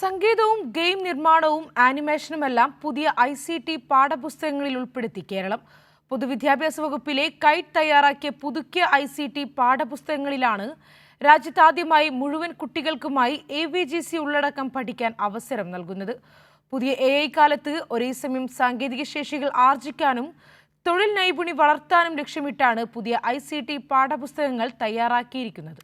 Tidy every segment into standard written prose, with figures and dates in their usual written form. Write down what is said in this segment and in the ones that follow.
സംഗീതവും ഗെയിം നിർമ്മാണവും ആനിമേഷനുമെല്ലാം പുതിയ ICT പാഠപുസ്തകങ്ങളിൽ ഉൾപ്പെടുത്തി കേരളം. പൊതുവിദ്യാഭ്യാസ വകുപ്പിലെ കൈറ്റ് തയ്യാറാക്കിയ പുതുക്കിയ ICT പാഠപുസ്തകങ്ങളിലാണ് രാജ്യത്താദ്യമായി മുഴുവൻ കുട്ടികൾക്കുമായി AVGC ഉള്ളടക്കം പഠിക്കാൻ അവസരം നൽകുന്നത്. പുതിയ AI കാലത്ത് ഒരേസമയം സാങ്കേതിക ശേഷികൾ ആർജിക്കാനും തൊഴിൽ നൈപുണ്യം വളർത്താനും ലക്ഷ്യമിട്ടാണ് പുതിയ ICT പാഠപുസ്തകങ്ങൾ തയ്യാറാക്കിയിരിക്കുന്നത്.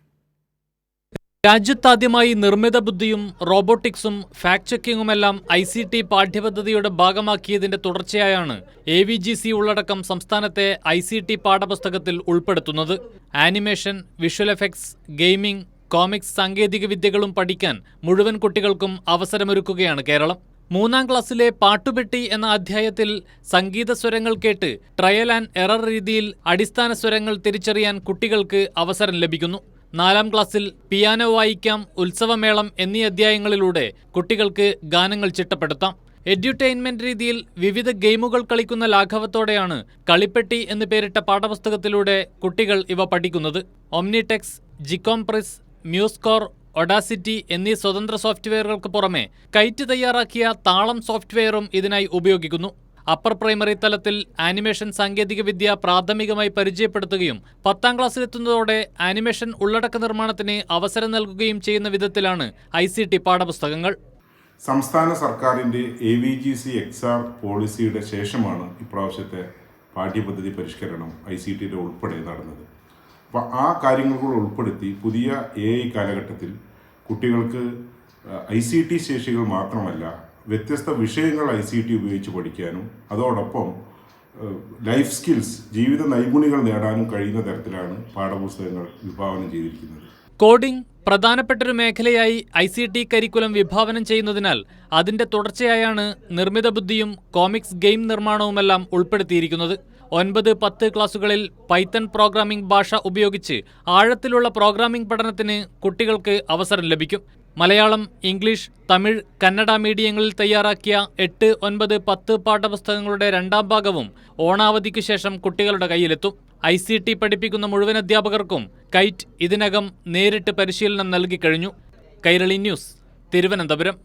രാജ്യത്താദ്യമായി നിർമ്മിത ബുദ്ധിയും റോബോട്ടിക്സും ഫാക്ട് ചെക്കിങ്ങുമെല്ലാം ICT പാഠ്യപദ്ധതിയുടെ ഭാഗമാക്കിയതിന്റെ തുടർച്ചയായാണ് AVGC ഉള്ളടക്കം സംസ്ഥാനത്തെ ICT പാഠപുസ്തകത്തിൽ ഉൾപ്പെടുത്തുന്നത്. Animation, visual effects, gaming, comics സാങ്കേതിക വിദ്യകളും പഠിക്കാൻ മുഴുവൻ കുട്ടികൾക്കും അവസരമൊരുക്കുകയാണ് കേരളം. 3ാം ക്ലാസ്സിലെ പാട്ടുപെട്ടി എന്ന അധ്യായത്തിൽ സംഗീത സ്വരങ്ങൾ കേട്ട് ട്രയൽ ആൻഡ് എറർ രീതിയിൽ അടിസ്ഥാന സ്വരങ്ങൾ തിരിച്ചറിയാൻ കുട്ടികൾക്ക് അവസരം ലഭിക്കുന്നു. 4ാം ക്ലാസ്സിൽ പിയാനോ വായിക്കാം, ഉത്സവമേളം എന്നീ അധ്യായങ്ങളിലൂടെ കുട്ടികൾക്ക് ഗാനങ്ങൾ ചിട്ടപ്പെടുത്താം. എഡ്യൂട്ടൈൻമെന്റ് രീതിയിൽ വിവിധ ഗെയിമുകൾ കളിക്കുന്ന ലാഘവത്തോടെയാണ് കളിപ്പെട്ടി എന്ന് പേരിട്ട പാഠപുസ്തകത്തിലൂടെ കുട്ടികൾ ഇവ പഠിക്കുന്നത്. ഒമ്നിടെക്സ്, ജിക്കോംപ്രിസ്, മ്യൂസ്കോർ, ഒഡാസിറ്റി എന്നീ സ്വതന്ത്ര സോഫ്റ്റ്വെയറുകൾക്ക് പുറമെ കൈറ്റ് തയ്യാറാക്കിയ താളം സോഫ്റ്റ്വെയറും ഇതിനായി ഉപയോഗിക്കുന്നു. അപ്പർ പ്രൈമറി തലത്തിൽ ആനിമേഷൻ സാങ്കേതികവിദ്യ പ്രാഥമികമായി പരിചയപ്പെടുത്തുകയും 10ാം ക്ലാസ്സിലെത്തുന്നതോടെ ആനിമേഷൻ ഉള്ളടക്ക നിർമ്മാണത്തിന് അവസരം നൽകുകയും ചെയ്യുന്ന വിധത്തിലാണ് ICT പാഠപുസ്തകങ്ങൾ. സംസ്ഥാന സർക്കാരിൻ്റെ AVGC XR പോളിസിയുടെ ശേഷമാണ് ഇപ്രാവശ്യത്തെ പാഠ്യപദ്ധതി പരിഷ്കരണം ICTയുടെ ഉൾപ്പെടെ നടന്നത്. അപ്പോൾ ആ കാര്യങ്ങൾ കൂടെ ഉൾപ്പെടുത്തി പുതിയ AI കാലഘട്ടത്തിൽ കുട്ടികൾക്ക് ICT ശേഷികൾ മാത്രമല്ല വ്യത്യസ്ത വിഷയങ്ങൾ ICT ഉപയോഗിച്ച് പഠിക്കാനും അതോടൊപ്പം ലൈഫ് സ്കിൽസ്, ജീവിത നൈപുണ്യങ്ങൾ നേടാനും കഴിയുന്ന തരത്തിലാണ് പാഠപുസ്തകങ്ങൾ വിഭാവനം ചെയ്തിരിക്കുന്നത്. കോഡിംഗ് പ്രധാനപ്പെട്ടൊരു മേഖലയായി ICT കരിക്കുലം വിഭാവനം ചെയ്യുന്നതിനാൽ അതിന്റെ തുടർച്ചയായാണ് നിർമ്മിത ബുദ്ധിയും കോമിക്സ് ഗെയിം നിർമ്മാണവുമെല്ലാം ഉൾപ്പെടുത്തിയിരിക്കുന്നത്. 9-10 ക്ലാസുകളിൽ പൈത്തൺ പ്രോഗ്രാമിംഗ് ഭാഷ ഉപയോഗിച്ച് ആഴത്തിലുള്ള പ്രോഗ്രാമിംഗ് പഠനത്തിന് കുട്ടികൾക്ക് അവസരം ലഭിക്കും. മലയാളം, ഇംഗ്ലീഷ്, തമിഴ്, കന്നഡ മീഡിയങ്ങളിൽ തയ്യാറാക്കിയ 8, 9, 10 പാഠപുസ്തകങ്ങളുടെ 2ാം ഭാഗവും ഓണാവധിക്കു ശേഷം കുട്ടികളുടെ കയ്യിലെത്തും. ICT പഠിപ്പിക്കുന്ന മുഴുവൻ അധ്യാപകർക്കും കൈറ്റ് ഇതിനകം നേരിട്ട് പരിശീലനം നൽകിക്കഴിഞ്ഞു. കൈരളി ന്യൂസ്, തിരുവനന്തപുരം.